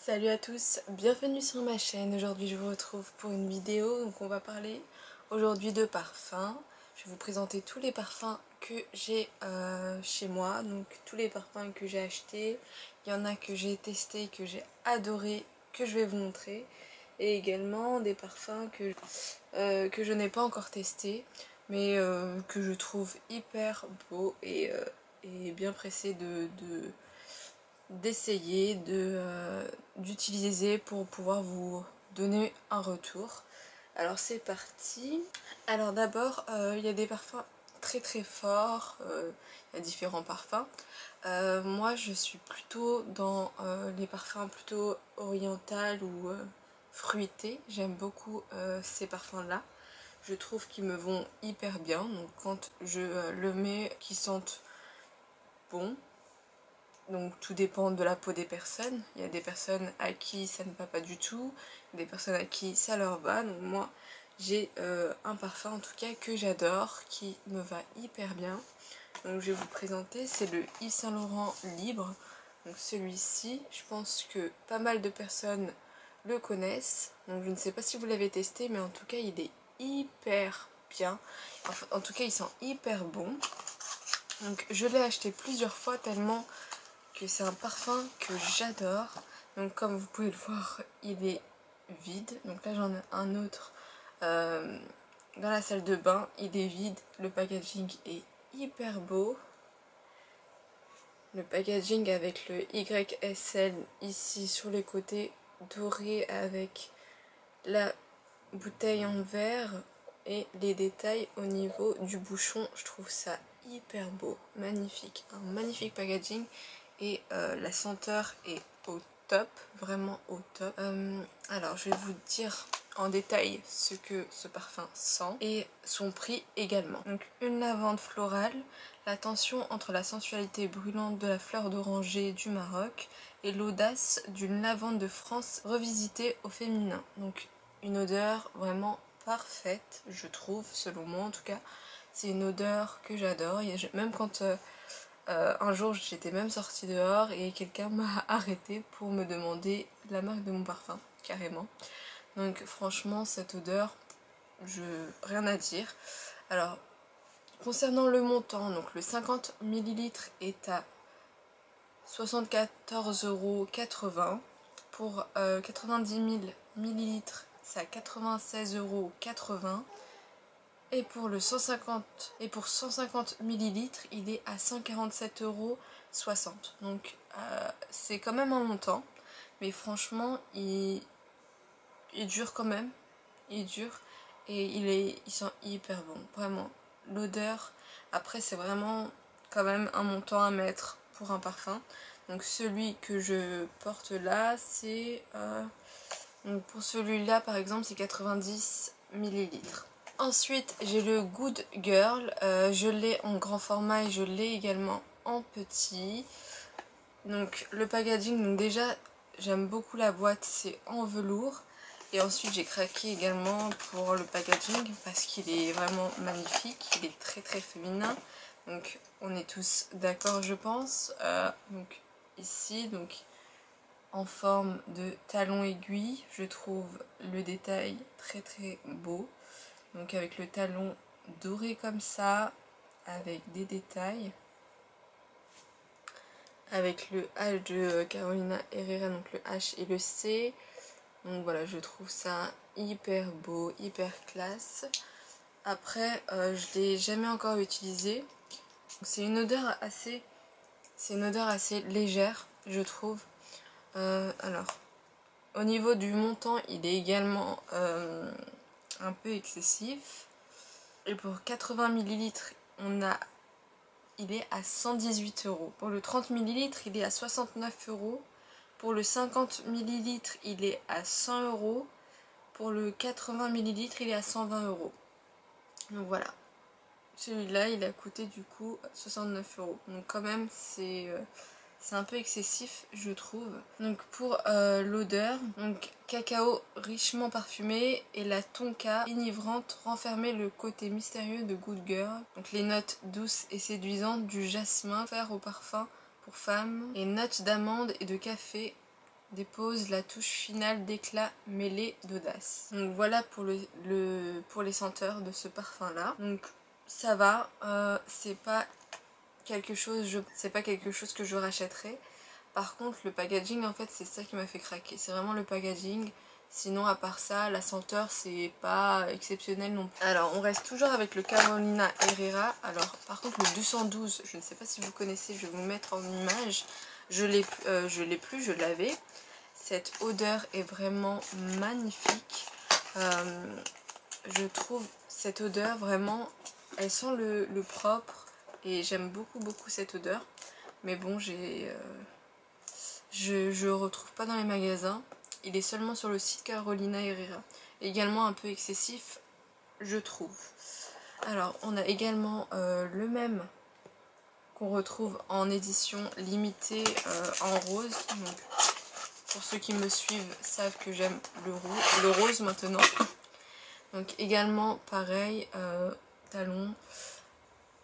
Salut à tous, bienvenue sur ma chaîne. Aujourd'hui je vous retrouve pour une vidéo. Donc on va parler aujourd'hui de parfums. Je vais vous présenter tous les parfums que j'ai chez moi. Donc tous les parfums que j'ai achetés. Il y en a que j'ai testé, que j'ai adoré, que je vais vous montrer. Et également des parfums que je n'ai pas encore testé, mais que je trouve hyper beaux et bien pressés d'essayer d'utiliser pour pouvoir vous donner un retour. Alors c'est parti. Alors d'abord il y a des parfums très forts, il y a différents parfums. Moi je suis plutôt dans les parfums plutôt oriental ou fruités. J'aime beaucoup ces parfums là. Je trouve qu'ils me vont hyper bien, donc quand je le mets, qu'ils sentent bon. Donc tout dépend de la peau des personnes. Il y a des personnes à qui ça ne va pas du tout, des personnes à qui ça leur va. Donc moi j'ai un parfum en tout cas que j'adore, qui me va hyper bien. Donc je vais vous présenter, c'est le Yves Saint Laurent Libre. Donc celui-ci, je pense que pas mal de personnes le connaissent. Donc je ne sais pas si vous l'avez testé, mais en tout cas il est hyper bien. Enfin, en tout cas il sent hyper bon. Donc je l'ai acheté plusieurs fois tellement que c'est un parfum que j'adore. Donc comme vous pouvez le voir, il est vide. Donc là j'en ai un autre dans la salle de bain, il est vide. Le packaging est hyper beau. Le packaging avec le YSL ici sur les côtés, doré avec la bouteille en verre et les détails au niveau du bouchon. Je trouve ça hyper beau, magnifique, un magnifique packaging. Et la senteur est au top, vraiment au top. Alors je vais vous dire en détail ce que ce parfum sent et son prix également. Donc une lavande florale, la tension entre la sensualité brûlante de la fleur d'oranger du Maroc et l'audace d'une lavande de France revisitée au féminin. Donc une odeur vraiment parfaite, je trouve, selon moi en tout cas. C'est une odeur que j'adore. Même quand un jour j'étais même sortie dehors et quelqu'un m'a arrêté pour me demander la marque de mon parfum, carrément. Donc franchement cette odeur, rien à dire. Alors concernant le montant, donc le 50 ml est à 74,80 €. Pour 90 000 ml c'est à 96,80 €. Et pour 150 ml, il est à 147,60 €. Donc c'est quand même un montant. Mais franchement, il dure quand même. Il dure. Et il sent hyper bon. Vraiment. L'odeur, après c'est vraiment quand même un montant à mettre pour un parfum. Donc celui que je porte là, c'est... donc pour celui-là par exemple, c'est 90 ml. Ensuite j'ai le Good Girl, je l'ai en grand format et je l'ai également en petit. Donc le packaging, donc déjà j'aime beaucoup la boîte, c'est en velours. Et ensuite j'ai craqué également pour le packaging parce qu'il est vraiment magnifique, il est très féminin. Donc on est tous d'accord je pense. Donc ici, donc en forme de talon aiguille, je trouve le détail très beau. Donc avec le talon doré comme ça, avec des détails, avec le H de Carolina Herrera, donc le H et le C. Donc voilà, je trouve ça hyper beau, hyper classe. Après, je l'ai jamais encore utilisé. C'est une odeur assez légère, je trouve. Alors, au niveau du montant, il est également un peu excessif. Et pour 80 ml, il est à 118 €. Pour le 30 ml, il est à 69 €. Pour le 50 ml, il est à 100 €. Pour le 80 ml, il est à 120 €. Donc voilà. Celui-là, il a coûté du coup 69 €. Donc quand même, c'est un peu excessif, je trouve. Donc pour l'odeur, donc cacao richement parfumé et la tonka enivrante renfermait le côté mystérieux de Good Girl. Donc les notes douces et séduisantes du jasmin, fer au parfum pour femmes, et notes d'amande et de café dépose la touche finale d'éclat mêlée d'audace. Donc voilà pour les senteurs de ce parfum là. Donc ça va, c'est pas quelque chose que je rachèterais. Par contre le packaging en fait c'est ça qui m'a fait craquer, c'est vraiment le packaging. Sinon à part ça la senteur c'est pas exceptionnel non plus. Alors on reste toujours avec le Carolina Herrera. Alors par contre le 212, je ne sais pas si vous connaissez, je vais vous mettre en image. Je l'ai plus, je l'avais. Cette odeur est vraiment magnifique. Je trouve cette odeur vraiment, elle sent le propre et j'aime beaucoup cette odeur. Mais bon, je retrouve pas dans les magasins. Il est seulement sur le site Carolina Herrera. Également un peu excessif, je trouve. Alors, on a également le même qu'on retrouve en édition limitée en rose. Donc, pour ceux qui me suivent savent que j'aime le rose maintenant. Donc également pareil, talon,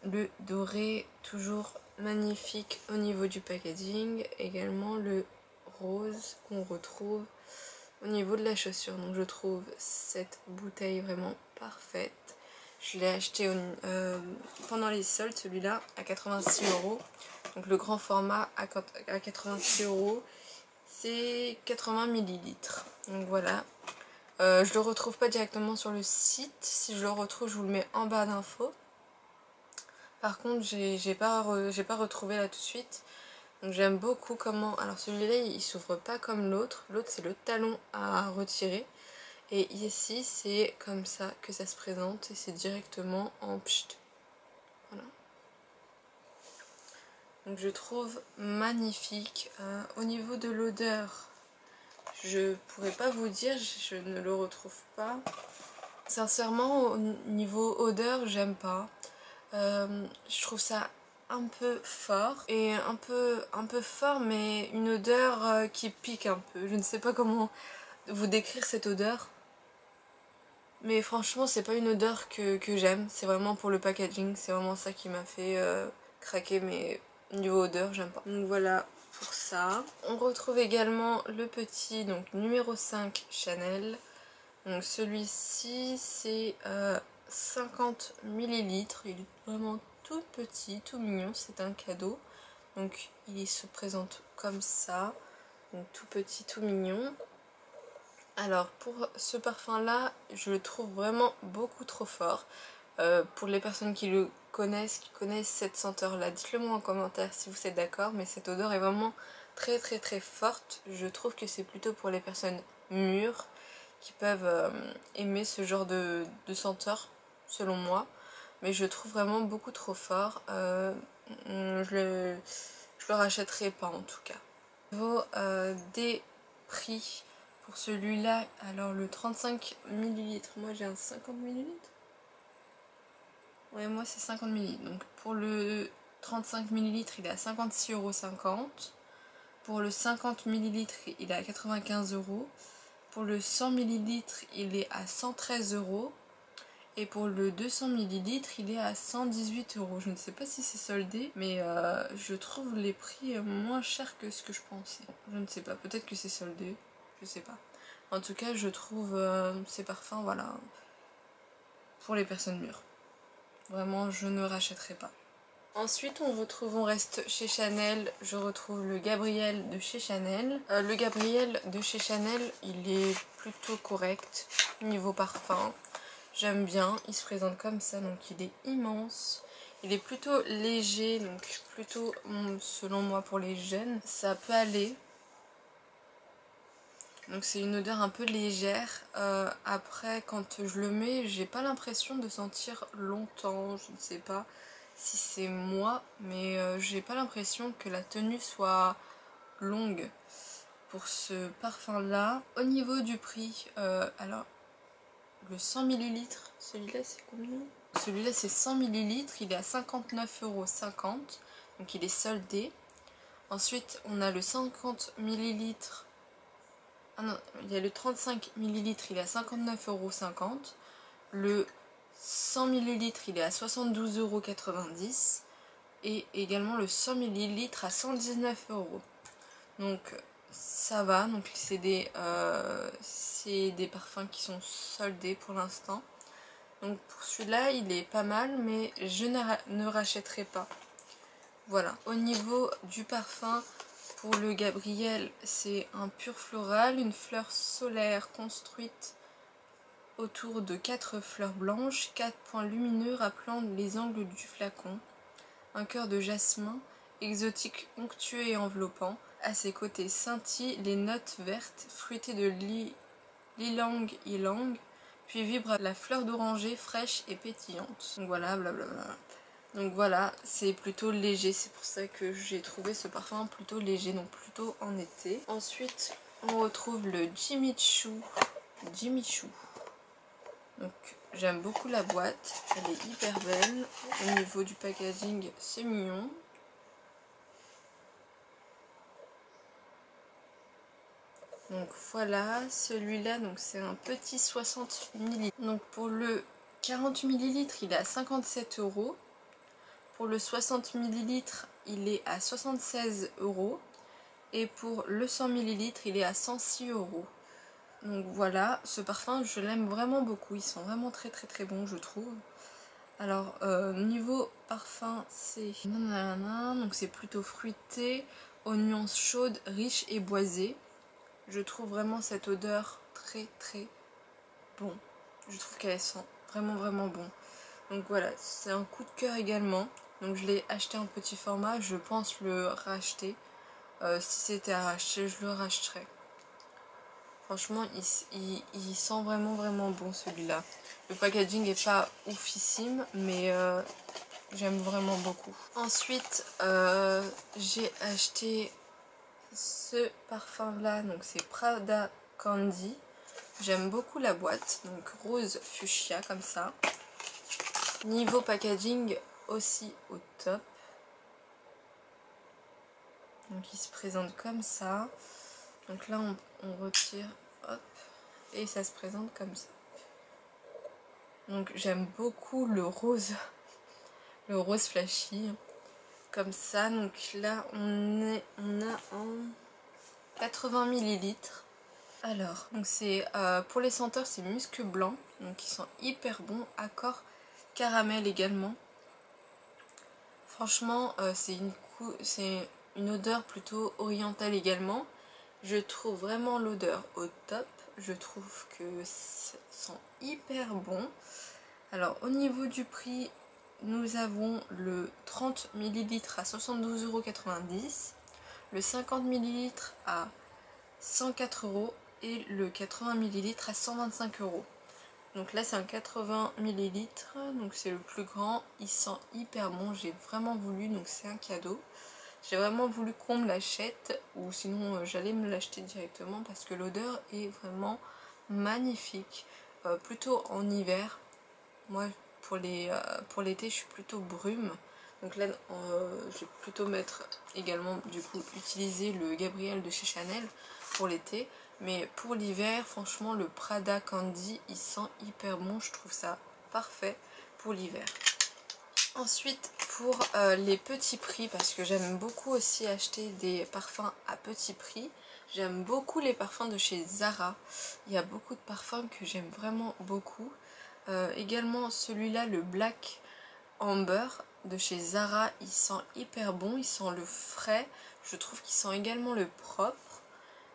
le doré, toujours magnifique au niveau du packaging. Également le rose qu'on retrouve au niveau de la chaussure. Donc je trouve cette bouteille vraiment parfaite. Je l'ai acheté pendant les soldes, celui-là à 86 €. Donc le grand format à 86 €, c'est 80 ml. Donc voilà. Je le retrouve pas directement sur le site. Si je le retrouve, je vous le mets en barre d'infos. Par contre, j'ai pas retrouvé là tout de suite. Donc j'aime beaucoup comment... Alors celui-là, il s'ouvre pas comme l'autre. L'autre, c'est le talon à retirer. Et ici, c'est comme ça que ça se présente. Et c'est directement en pchit. Voilà. Donc je trouve magnifique. Au niveau de l'odeur, je pourrais pas vous dire, je ne le retrouve pas. Sincèrement, au niveau odeur, j'aime pas. Je trouve ça un peu fort. Et un peu fort, mais une odeur qui pique un peu. Je ne sais pas comment vous décrire cette odeur. Mais franchement, c'est pas une odeur que j'aime. C'est vraiment pour le packaging. C'est vraiment ça qui m'a fait craquer. Mais niveau odeur, j'aime pas. Donc voilà pour ça. On retrouve également le petit, donc numéro 5 Chanel. Donc celui-ci, c'est 50 ml. Il est vraiment tout petit, tout mignon. C'est un cadeau. Donc il se présente comme ça. Donc tout petit, tout mignon. Alors pour ce parfum là, je le trouve vraiment beaucoup trop fort. Pour les personnes qui le connaissent, qui connaissent cette senteur là, dites-le moi en commentaire si vous êtes d'accord. Mais cette odeur est vraiment très forte. Je trouve que c'est plutôt pour les personnes mûres qui peuvent aimer ce genre de senteur selon moi. Mais je le trouve vraiment beaucoup trop fort. Je le rachèterai pas en tout cas. Au niveau des prix... Pour celui-là, alors le 35 ml, moi j'ai un 50 ml. Ouais, moi c'est 50 ml. Donc pour le 35 ml, il est à 56,50 €. Pour le 50 ml, il est à 95 €. Pour le 100 ml, il est à 113 €. Et pour le 200 ml, il est à 118 €. Je ne sais pas si c'est soldé, mais je trouve les prix moins chers que ce que je pensais. Je ne sais pas, peut-être que c'est soldé. Je sais pas. En tout cas, je trouve ces parfums, voilà, pour les personnes mûres. Vraiment, je ne rachèterai pas. Ensuite, on reste chez Chanel. Je retrouve le Gabriel de chez Chanel. Le Gabriel de chez Chanel, il est plutôt correct niveau parfum. J'aime bien. Il se présente comme ça, donc il est immense. Il est plutôt léger, donc plutôt, selon moi, pour les jeunes. Ça peut aller. Donc c'est une odeur un peu légère. Après quand je le mets, j'ai pas l'impression de sentir longtemps. Je ne sais pas si c'est moi, mais j'ai pas l'impression que la tenue soit longue pour ce parfum là. Au niveau du prix, alors le 100 ml, celui-là c'est combien? Celui-là c'est 100 ml, il est à 59,50 €, donc il est soldé. Ensuite on a le 50 ml. Ah non, il y a le 35 ml, il est à 59,50 €. Le 100 ml, il est à 72,90 €. Et également le 100 ml à 119 €. Donc ça va, donc c'est des parfums qui sont soldés pour l'instant. Donc pour celui-là il est pas mal, mais je ne rachèterai pas. Voilà, au niveau du parfum, pour le Gabriel, c'est un pur floral, une fleur solaire construite autour de 4 fleurs blanches, 4 points lumineux rappelant les angles du flacon, un cœur de jasmin, exotique, onctueux et enveloppant. À ses côtés scintillent les notes vertes, fruitées de l'ylang ylang, puis vibre la fleur d'oranger fraîche et pétillante. Donc voilà, blablabla. Donc voilà, c'est plutôt léger, c'est pour ça que j'ai trouvé ce parfum plutôt léger, donc plutôt en été. Ensuite, on retrouve le Jimmy Choo. Donc j'aime beaucoup la boîte, elle est hyper belle. Au niveau du packaging, c'est mignon. Donc voilà, celui-là, donc c'est un petit 60 ml. Donc pour le 40 ml, il est à 57 €. Pour le 60 ml, il est à 76 €. Et pour le 100 ml, il est à 106 €. Donc voilà, ce parfum, je l'aime vraiment beaucoup. Ils sont vraiment très très très bons, je trouve. Alors, niveau parfum, c'est... Donc c'est plutôt fruité, aux nuances chaudes, riches et boisées. Je trouve vraiment cette odeur très très bon. Je trouve qu'elle sent vraiment vraiment bon. Donc voilà, c'est un coup de cœur également. Donc je l'ai acheté en petit format, je pense le racheter. Si c'était à racheter, je le racheterais. Franchement, il sent vraiment vraiment bon celui-là. Le packaging est pas oufissime, mais j'aime vraiment beaucoup. Ensuite, j'ai acheté ce parfum là, donc c'est Prada Candy. J'aime beaucoup la boîte, donc rose fuchsia comme ça. Niveau packaging aussi au top. Donc il se présente comme ça. Donc là on retire, hop, et ça se présente comme ça. Donc j'aime beaucoup le rose flashy, comme ça. Donc là on a en 80 ml. Alors, donc c'est pour les senteurs, c'est musc blanc, donc ils sont hyper bons. Accord caramel également. Franchement, c'est une odeur plutôt orientale également. Je trouve vraiment l'odeur au top. Je trouve que ça sent hyper bon. Alors au niveau du prix, nous avons le 30 ml à 72,90 €, le 50 ml à 104 € et le 80 ml à 125 €. Donc là c'est un 80 ml, donc c'est le plus grand, il sent hyper bon, j'ai vraiment voulu, donc c'est un cadeau. J'ai vraiment voulu qu'on me l'achète, ou sinon j'allais me l'acheter directement parce que l'odeur est vraiment magnifique. Plutôt en hiver, moi pour l'été je suis plutôt brume. Donc là je vais plutôt mettre également du coup utiliser le Gabriel de chez Chanel pour l'été. Mais pour l'hiver, franchement le Prada Candy il sent hyper bon, je trouve ça parfait pour l'hiver. Ensuite pour les petits prix, parce que j'aime beaucoup aussi acheter des parfums à petit prix. J'aime beaucoup les parfums de chez Zara. Il y a beaucoup de parfums que j'aime vraiment beaucoup. Également celui-là, le Black Amber de chez Zara, il sent hyper bon, il sent le frais. Je trouve qu'il sent également le propre.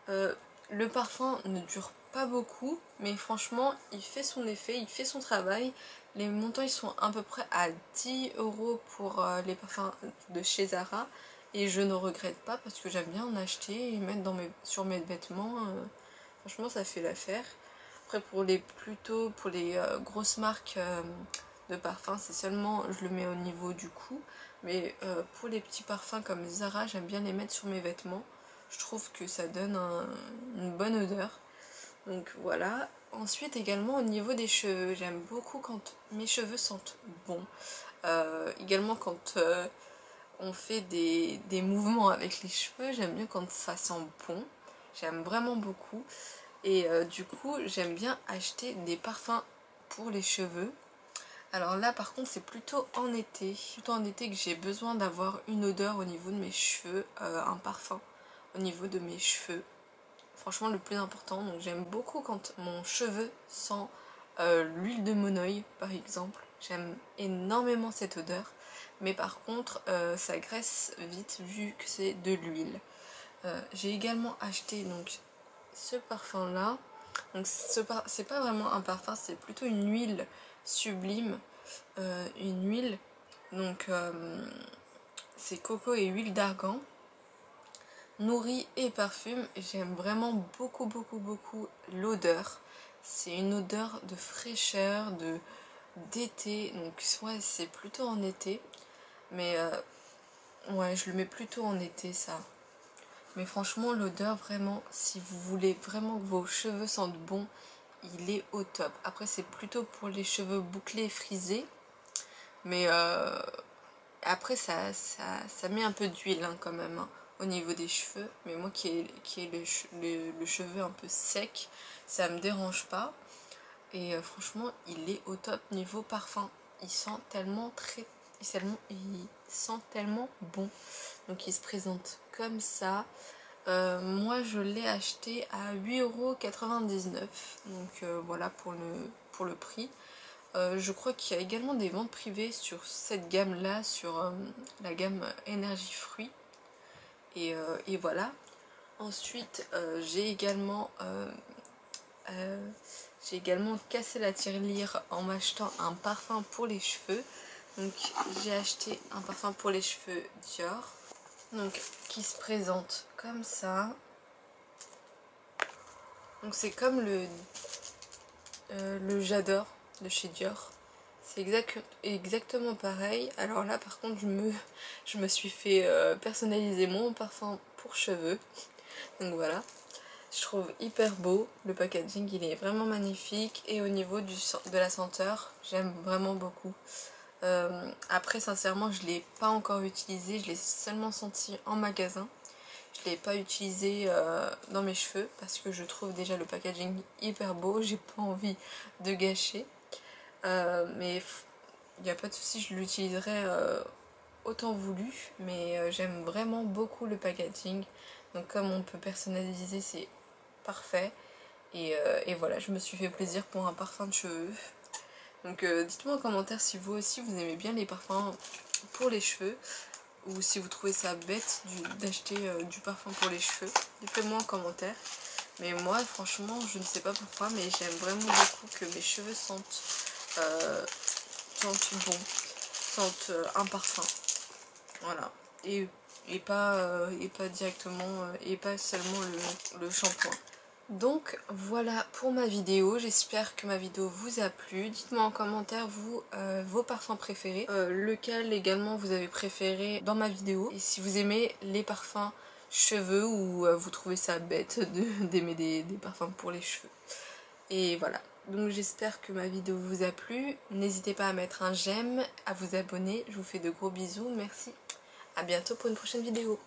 Le parfum ne dure pas beaucoup, mais franchement il fait son effet, il fait son travail. Les montants ils sont à peu près à 10 € pour les parfums de chez Zara, et je ne regrette pas parce que j'aime bien en acheter et mettre sur mes vêtements. Franchement ça fait l'affaire. Après pour les grosses marques de parfums, c'est seulement je le mets au niveau du cou, mais pour les petits parfums comme Zara, j'aime bien les mettre sur mes vêtements. Je trouve que ça donne une bonne odeur. Donc voilà. Ensuite également au niveau des cheveux, j'aime beaucoup quand mes cheveux sentent bon. Également quand on fait des mouvements avec les cheveux, j'aime bien quand ça sent bon. J'aime vraiment beaucoup. Et du coup j'aime bien acheter des parfums pour les cheveux. Alors là par contre c'est plutôt en été que j'ai besoin d'avoir une odeur au niveau de mes cheveux, un parfum au niveau de mes cheveux. Franchement le plus important, donc j'aime beaucoup quand mon cheveu sent l'huile de monoï par exemple. J'aime énormément cette odeur, mais par contre ça graisse vite vu que c'est de l'huile. J'ai également acheté donc ce parfum là. Donc c'est pas vraiment un parfum, c'est plutôt une huile sublime, une huile, donc c'est coco et huile d'argan, nourri et parfume. J'aime vraiment beaucoup l'odeur. C'est une odeur de fraîcheur, d'été, donc ouais c'est plutôt en été, mais ouais je le mets plutôt en été ça. Mais franchement l'odeur vraiment, si vous voulez vraiment que vos cheveux sentent bon, il est au top. Après c'est plutôt pour les cheveux bouclés et frisés, mais après ça met un peu d'huile hein, quand même hein, au niveau des cheveux. Mais moi qui ai le cheveu un peu sec, ça me dérange pas. Et franchement il est au top niveau parfum. Il sent tellement bon. Donc il se présente comme ça. Moi je l'ai acheté à 8,99 €. Donc voilà pour le prix. Je crois qu'il y a également des ventes privées sur cette gamme là, sur la gamme énergie fruits. Et voilà. Ensuite j'ai également cassé la tirelire en m'achetant un parfum pour les cheveux. Donc j'ai acheté un parfum pour les cheveux Dior, donc qui se présente comme ça. Donc c'est comme le J'adore de chez Dior. C'est exactement pareil. Alors là par contre je me suis fait personnaliser mon parfum pour cheveux. Donc voilà. Je trouve hyper beau. Le packaging il est vraiment magnifique. Et au niveau de la senteur, j'aime vraiment beaucoup. Après sincèrement je ne l'ai pas encore utilisé. Je l'ai seulement senti en magasin. Je ne l'ai pas utilisé dans mes cheveux parce que je trouve déjà le packaging hyper beau. J'ai pas envie de gâcher. Mais il n'y a pas de souci, je l'utiliserai autant voulu. Mais j'aime vraiment beaucoup le packaging. Donc comme on peut personnaliser, c'est parfait. Et voilà, je me suis fait plaisir pour un parfum de cheveux. Donc dites-moi en commentaire si vous aussi vous aimez bien les parfums pour les cheveux. Ou si vous trouvez ça bête d'acheter du parfum pour les cheveux. Dites-le-moi en commentaire. Mais moi franchement je ne sais pas pourquoi, mais j'aime vraiment beaucoup que mes cheveux sentent bon, sentent un parfum. Voilà. Et pas directement, et pas seulement le shampoing. Donc voilà pour ma vidéo, j'espère que ma vidéo vous a plu. Dites-moi en commentaire vous vos parfums préférés, lequel également vous avez préféré dans ma vidéo. Et si vous aimez les parfums cheveux ou vous trouvez ça bête d'aimer des parfums pour les cheveux. Et voilà, donc j'espère que ma vidéo vous a plu. N'hésitez pas à mettre un j'aime, à vous abonner. Je vous fais de gros bisous, merci. À bientôt pour une prochaine vidéo.